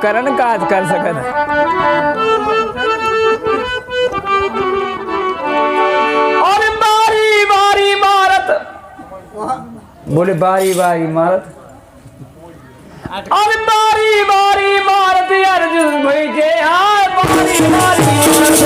करण काज कर सकत है। और बारी बारी मारत, बोले बारी बारी मारत, और बारी बारी मारत अर्जुन भेजे आए बारी बारी मारत।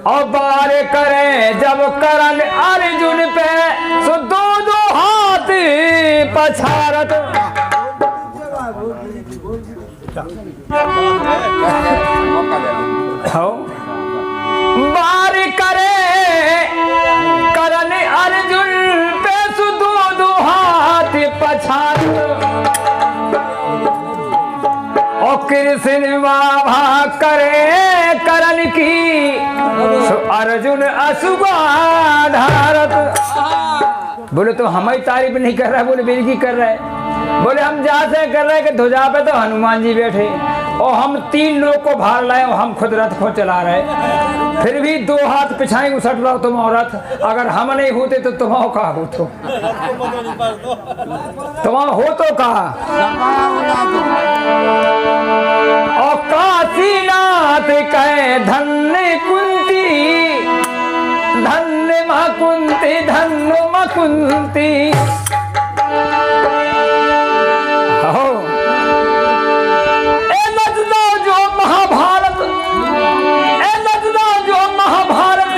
और बार करे जब करण अर्जुन पे सो दो दो हाथ पछारत। बार करे करण अर्जुन पे सो दो दो हाथ पछारत। और कृष्ण बाबा करे करण की अर्जुन असुगा धारत। बोले तो हमारी तारीफ नहीं कर रहा है, बोले मेरी की कर रहा है। बोले हम जहाँ से कर रहे हैं कि ध्वजा पे तो हनुमान जी बैठे और हम 3 लोग को भार लाए और हम खुद रथ को चला रहे, फिर भी 2 हाथ पिछाई उसट रहो तुम और रथ। अगर हम नहीं होते तो तुम कहा हो, तो तुम हो तो कहा। और काशीनाथ कहे धन्य कुंती, धन्य मां कुंती, धन्य मां कुंती। जो महाभारत, जो महाभारत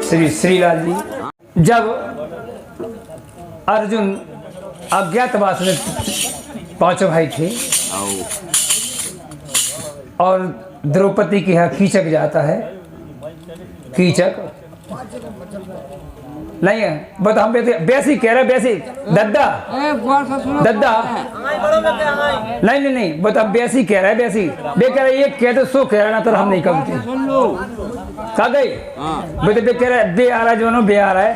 श्री श्रीलाल जी, जब अर्जुन अज्ञातवास में 5 भाई थे और द्रौपदी के यहाँ कीचक जाता है, कीचक नहीं है बता हम बेसी कह रहे बेसी दद्दा दद्दा नहीं नहीं नहीं बता बेसी कह रहा है बेसी बे कह रहा है ये कह तो सो कह रहा ना तो हम नहीं कबते का गई बे बे कह रहा है बे आ रहा है जोनो बे आ रहा है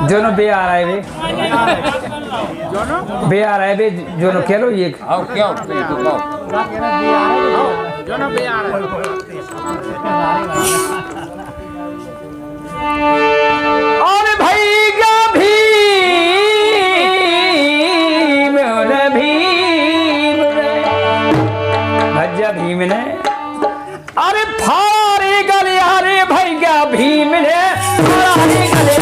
जोनो बे आ रहा है बे आ रहा है बे जोनो कह लो ये क्या जोनो बे आ रहा है और भैया भीम भज्जा भीम ने अरे फारे गले अरे भैया भीम ने फारे गले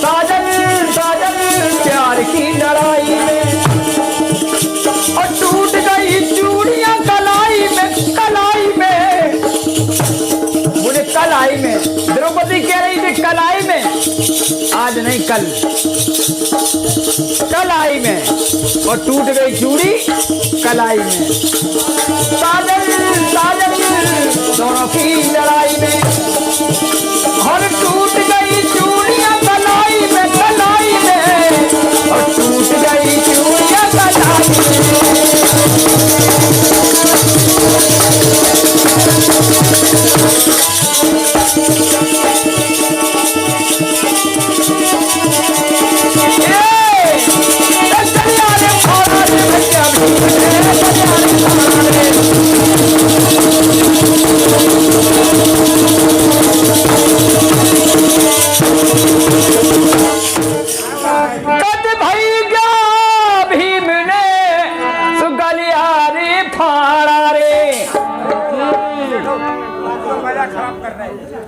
साजन साजन प्यार की लड़ाई में और टूट गई चूड़ियां कलाई में बोले कलाई में द्रौपदी कह रही थी कलाई में आज नहीं कल कलाई में और टूट गई चूड़ी कलाई में साजन साजन दोनों की लड़ाई में और टूट गई चूड़ियां कलाई में और टूट गई चूड़ियां कलाई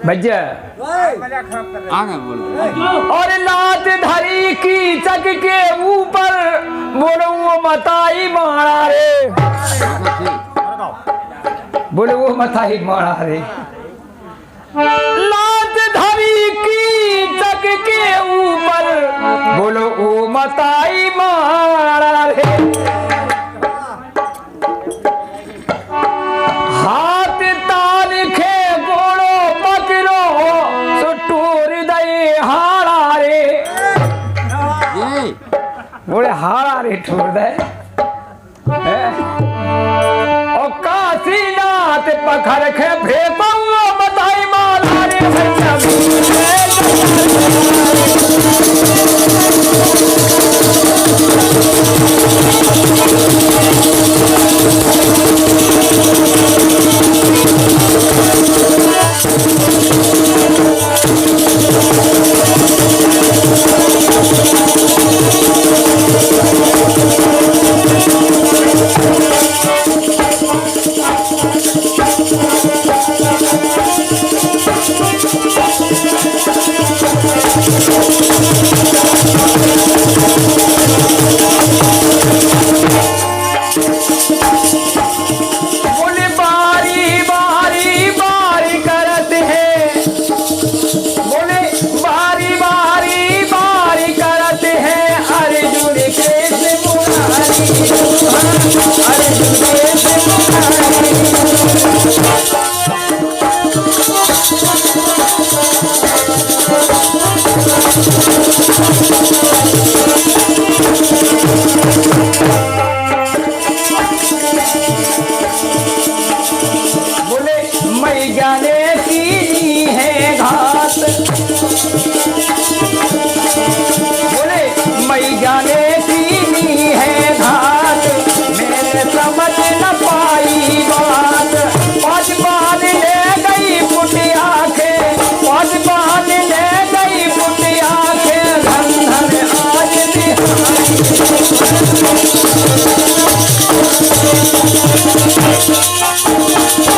भज्जा और लात धरी की चक के ऊपर बोलो वो मताई मारा रे बोलो वो मताई मारा रे लात धरी की चक के ऊपर बोलो वो मताई मारा रे हाथ ताल खे गोड़ो पकड़ो सुटूर दई हारा रे बोले हारा रे ठोर दे और काशीनाथ पखर खे भेपो बताई माला रे भैया Thank you.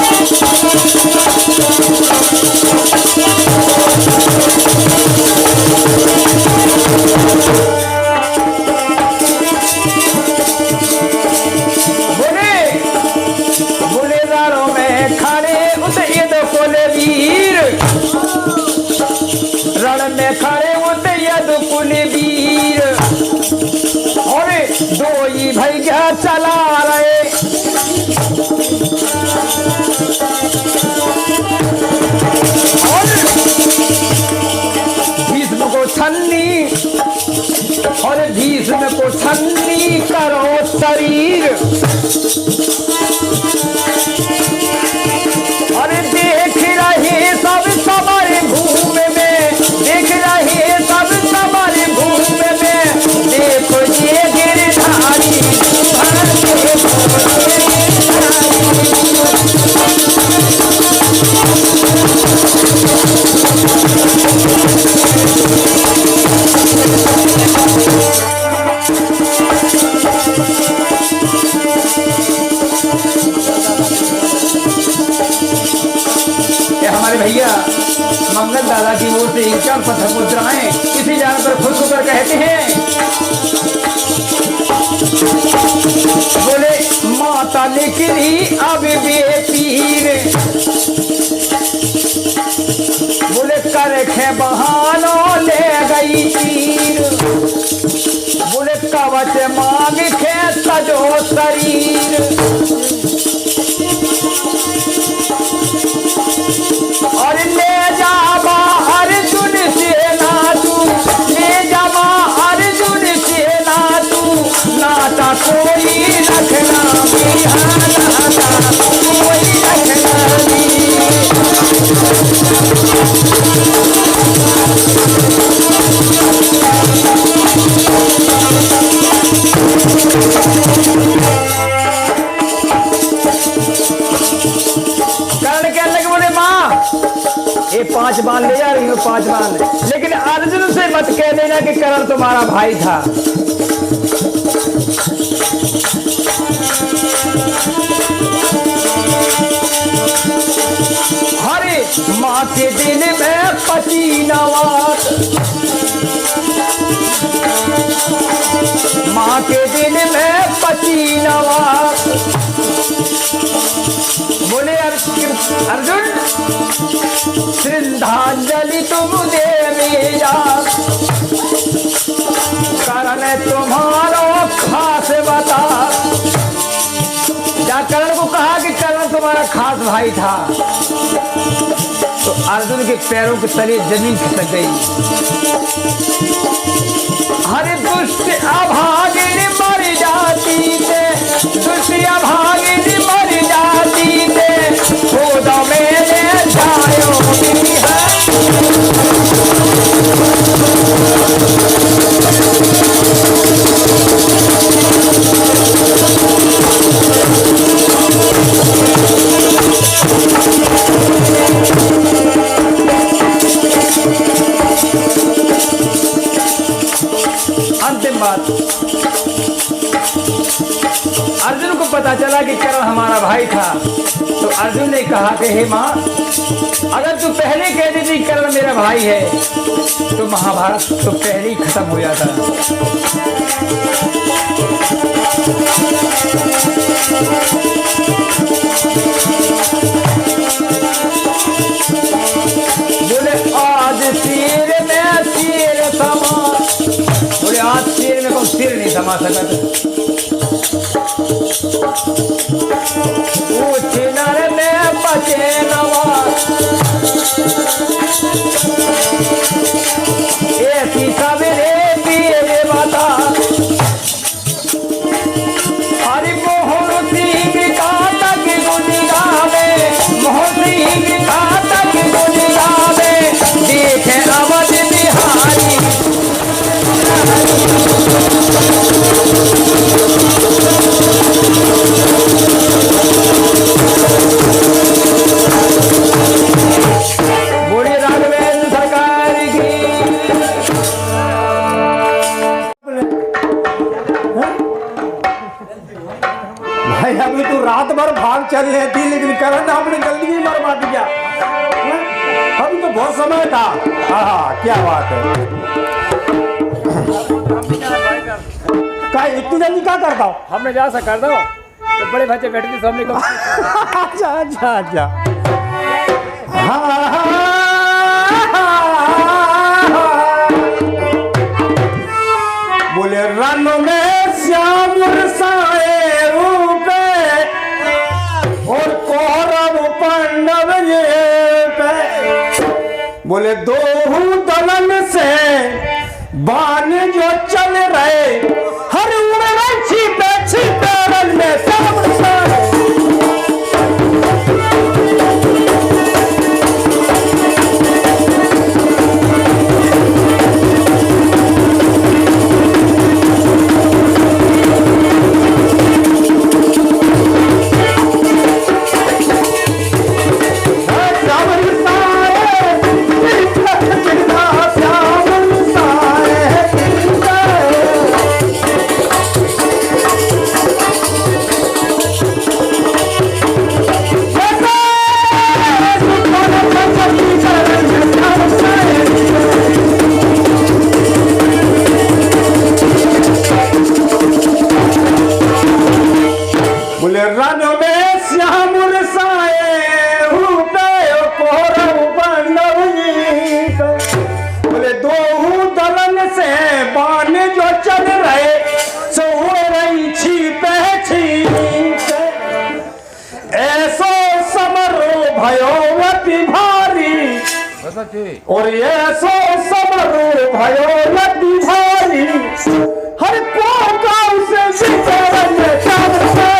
चला रहे। और भीष्म को छन्नी, और भीष्म को छन्नी करो शरीर। अरे देख रहे सब समर भूमि में, देख रहे सब समर भूमि में, देखो ये गिरधारी हमारे भैया मंगल दादा की ओर से इनका पत्थर मुद्राएं किसी जान पर खुद को कर कहते हैं। बोले माता निकली अब बेपीर, बोले करखे बहानों ले गई तीर, बोले कवच मांग खे सजो शरीर। और ले जा अर्जुन सेना तू, ले जा अर्जुन सेना तू, नाता कोई रखना बिहाना, कोई रखना कर्ण कहने लगे, बोले माँ ये 5 बाण ले जा रही हूँ, 5 बाण, लेकिन अर्जुन से मत कह देना कि कर्ण तुम्हारा भाई था। हरे माँ के दिन में पसीनावात, माँ के दिन में पसीनावात। बोले अर्जुन श्रद्धांजलि तुम दे मेरा, कर्ण तुम्हारा खास बता। जा कर्ण को कहा कि कर्ण तुम्हारा खास भाई था, तो अर्जुन के पैरों के तले जमीन खिसक गई। हरे दुष्ट अभागिन मर जाती थे, दुष्ट अभागिन मर जाती थे, खुद मेरे जायो भी है। अंतिम बात, अर्जुन को पता चला कि कर्ण हमारा भाई था, तो अर्जुन ने कहा कि हे माँ, अगर तू पहले कह देती कर्ण मेरा भाई है तो महाभारत तो पहले ही खत्म हो जाता। बोले आज सिर में सिर समा, बोले आज सिर में कौन सिर नहीं समा सकता। नर में बचे नवा, ऐसी सवेरे पीरे बता। हरि मोहन सिंह का तक गुन गावे, मोहन सिंह का तक गुन गावे, देखे अवध बिहारी। बोलिए राघवेंद्र सरकार की। भाई अभी तो रात भर भाग चल रही थी, लेकिन करण आपने जल्दी ही मरवा दिया। अभी तो बहुत समय था। हाँ क्या बात है। इतनी जल्दी क्या करता हूँ? हमने जा सा कर दो तो बड़े बच्चे बैठे थे सामने को। अच्छा अच्छा अच्छा। बोले रन में श्याम साए बोले दो दलन से बाण जो चल रहे, हर उड़ छिपे छिपे रन में सब सारे। और ये सो समरो भयो नदी भारी, हर को गाँव से जितने में चाँद से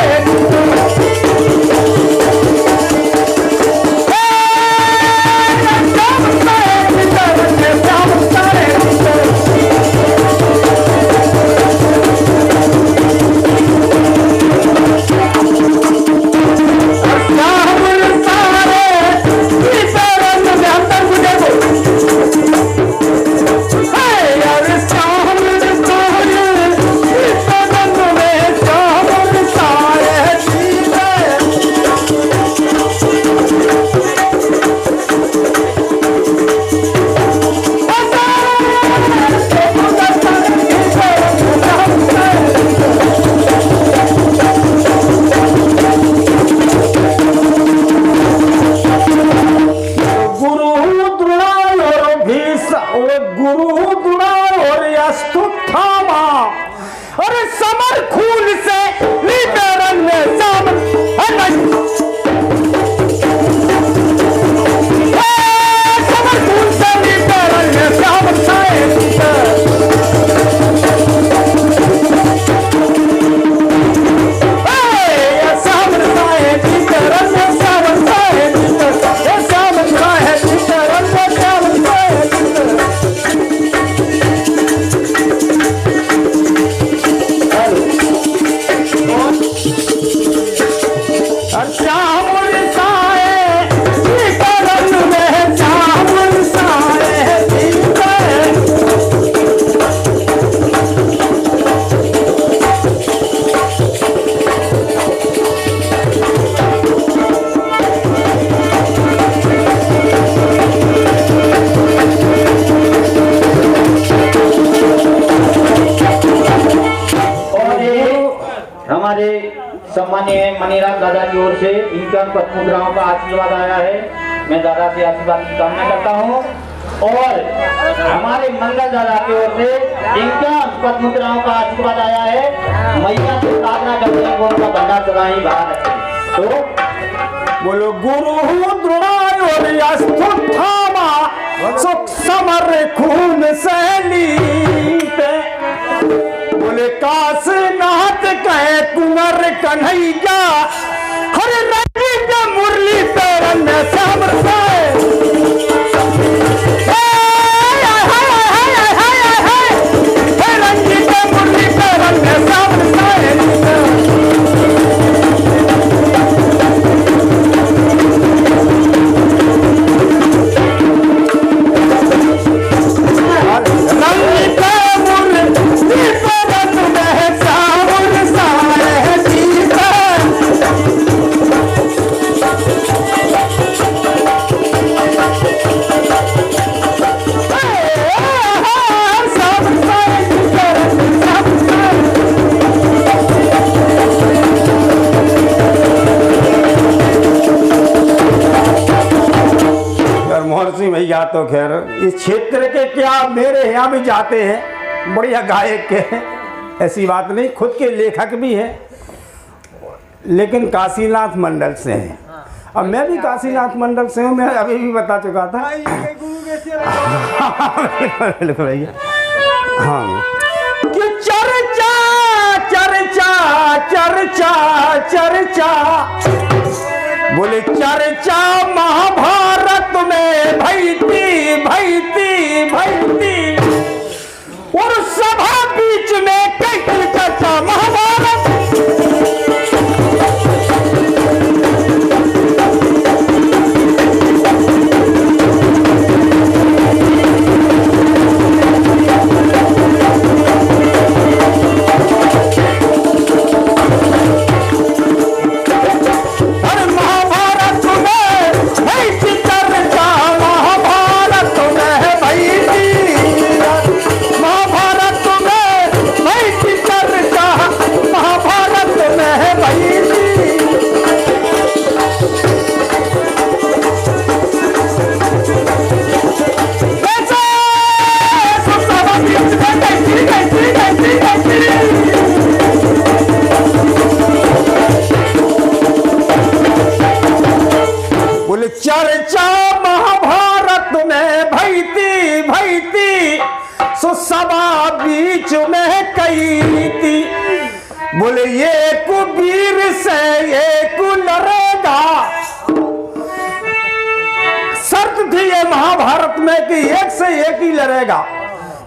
सम्मानीय मनीराज दादा की ओर से इनका पद्मुद्राओं का आशीर्वाद आया है। मैं दादा से आशीर्वाद की कामना करता हूँ और हमारे मंगल दादा की ओर से इनका पद्मुद्राओं का आशीर्वाद आया है। मैया से प्रार्थना करते हैं वो उनका भंडार सदा ही बाहर रखे। तो बोलो गुरु द्रोणाचार्य स्तुत्थामा सुख समर खून सैलीते, बोले काशनाथ कहे कुंवर कन्हैया, हर रंग मुरली पेरन श्याम से भैया तो खैर इस क्षेत्र के क्या मेरे यहाँ भी जाते हैं, बढ़िया गायक के हैं, ऐसी बात नहीं, खुद के लेखक भी हैं, लेकिन काशीनाथ मंडल से हैं। अब मैं भी काशीनाथ मंडल से हूँ, मैं अभी भी बता चुका था। बिल्कुल भैया। हाँ कि चर्चा चर्चा चर्चा चर्चा, बोले चर्चा महाभारत में भईती भईती भईती, और सभा बीच में कई चर्चा महाभारत। चर्चा महाभारत में भईती भईती, सो सभा बीच में कई थी। बोले एक वीर से एक लड़ेगा, शर्त थी ये महाभारत में कि एक से एक ही लड़ेगा।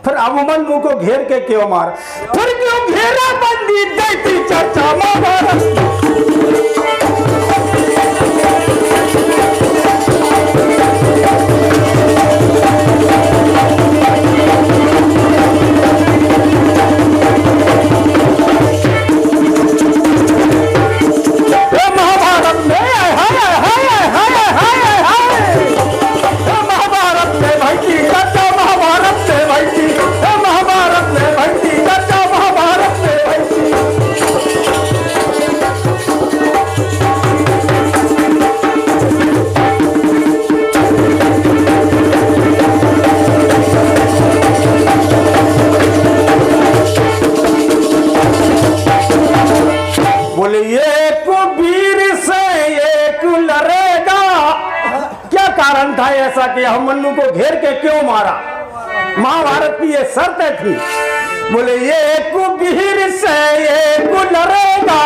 फिर अभिमन्यु को घेर के क्यों मार, फिर क्यों घेरा बंदी देती चर्चा महाभारत। कारण था ऐसा कि अभिमन्यु को घेर के क्यों मारा, महाभारत की ये शर्त थी। बोले ये एक वीर से एक लड़ेगा,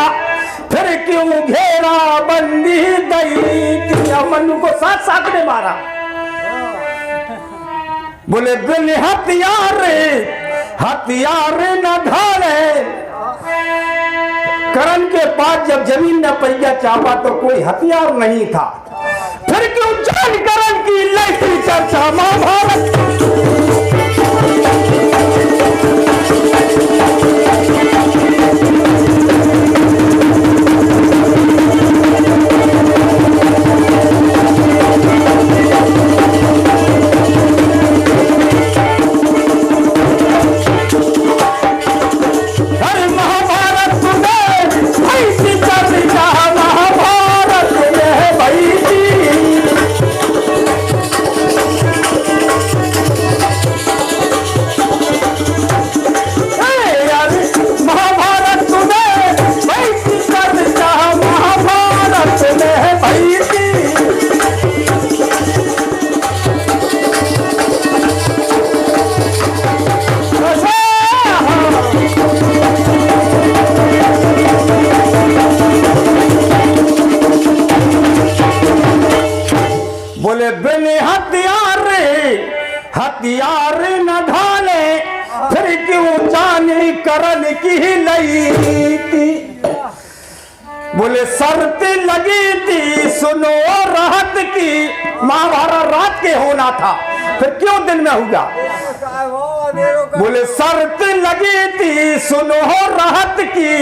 फिर क्यों घेरा बंदी दई। अभिमन्यु को साथ साथ ने मारा। बोले बिन हथियार हथियार न ढाले, करण के पास जब जमीन न पहिया चापा तो कोई हथियार नहीं था, फिर क्यों जान करण की लड़की चर्चा महाभारत। बोले बिन हथियार न ढाले, फिर क्यों जानी करण की लई थी। बोले शर्त लगी थी सुनो राहत की, महाभारत रात के होना था, फिर क्यों दिन में हुआ। बोले शर्त लगी थी सुनो राहत की,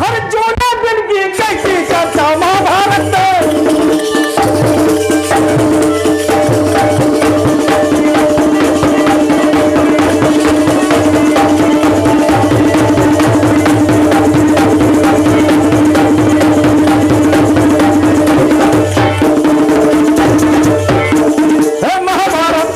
हर जोड़ा दिन की कैसी चर्चा महाभारत। महाभारत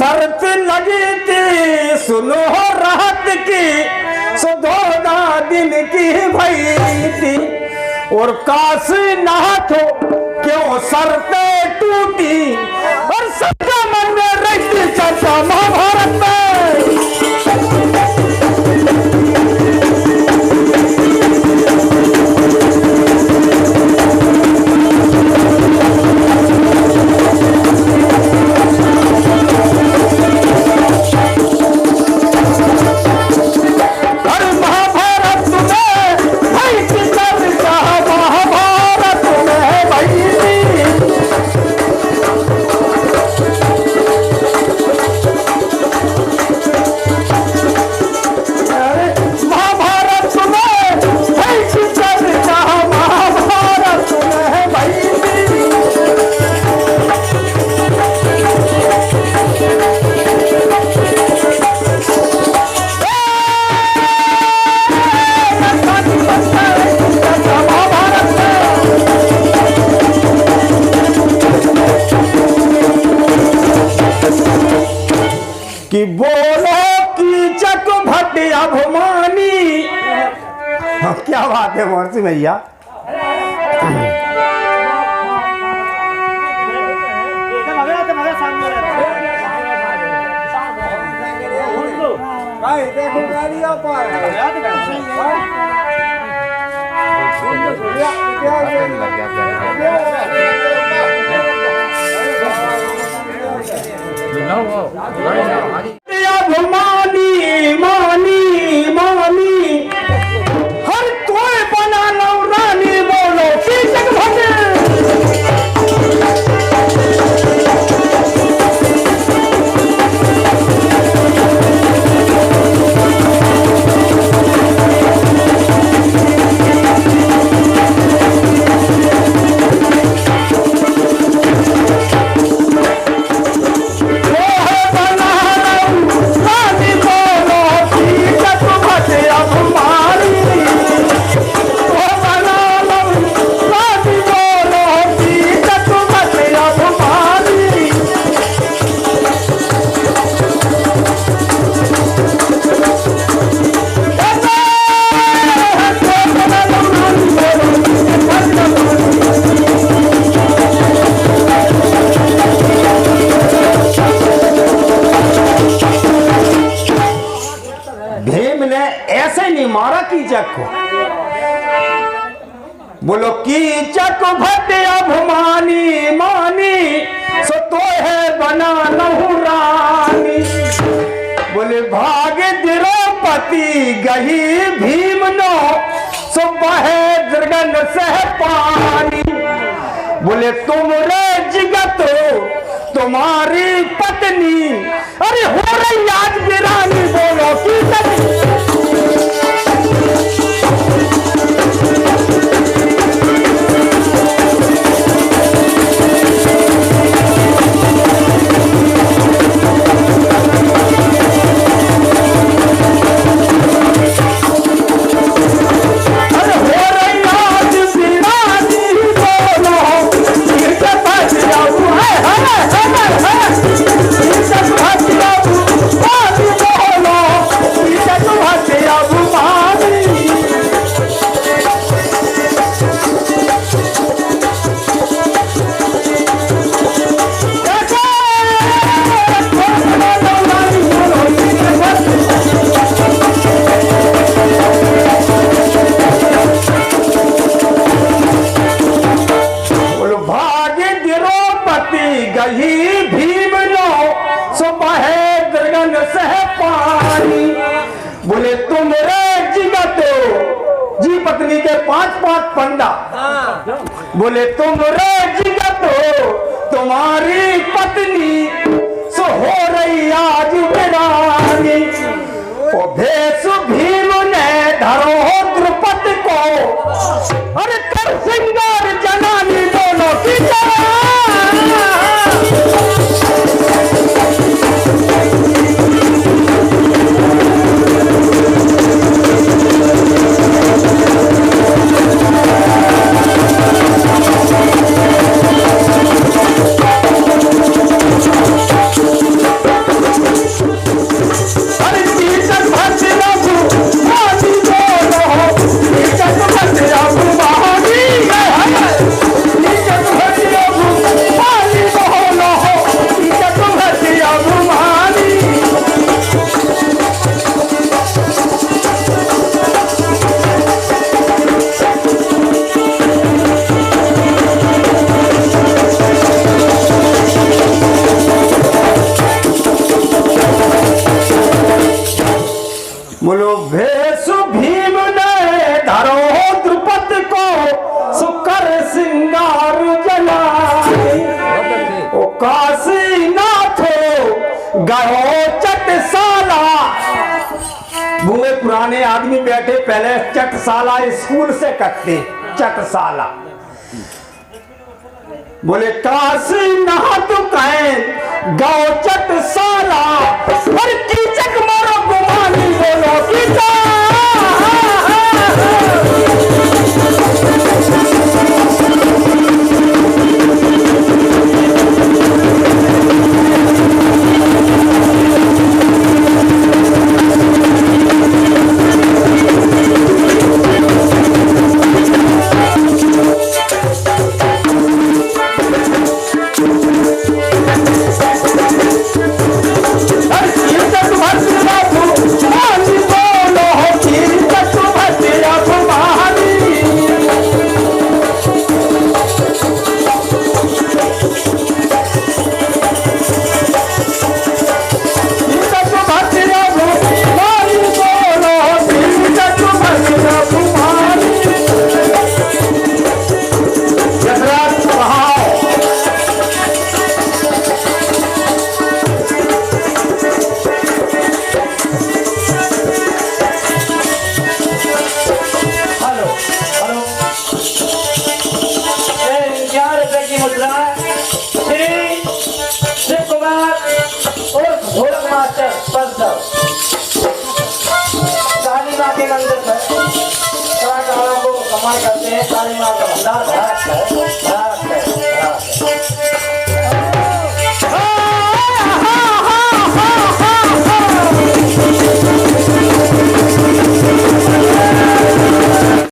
शर्त लगी थी सुनो रात की, सो 2 दिन की भई थी। और काशीनाथ क्यों शर्तें टूटी, और सच्चा मन में रहती चर्चा महाभारत में। कि बोलो कीचक भट्ट अभिमानी। क्या बात है महर्षि भैया। मानी मानी मानी हर कोई बना लो रानी, बोलो कीचक भट्ट। ऐसे नहीं मारा कीचक को, बोलो कीचक भट्ट अभिमानी मानी, सो तो है बना नहु रानी। बोले भाग द्रौपदी गही भीम नो, सो बहे दृगन सह पानी। बोले तुम रे जिगत तुम्हारी पत्नी, अरे हो रही आज वीरानी, बोलो कीचक। बोले तुम रे जिगत जी पत्नी के 5-5 पंडा। बोले तुम रे जिगत तुम्हारी पत्नी, सो हो रही आज वीरानी। ओ भेष भीम ने धरो द्रुपद को, अरे कर सिंगार जनानी, बोलो की काशीनाथ गयो चटसाला। बूढ़े पुराने आदमी बैठे पहले चटसाला स्कूल से कटते, चटसाला। बोले काशीनाथ कहे गौ चट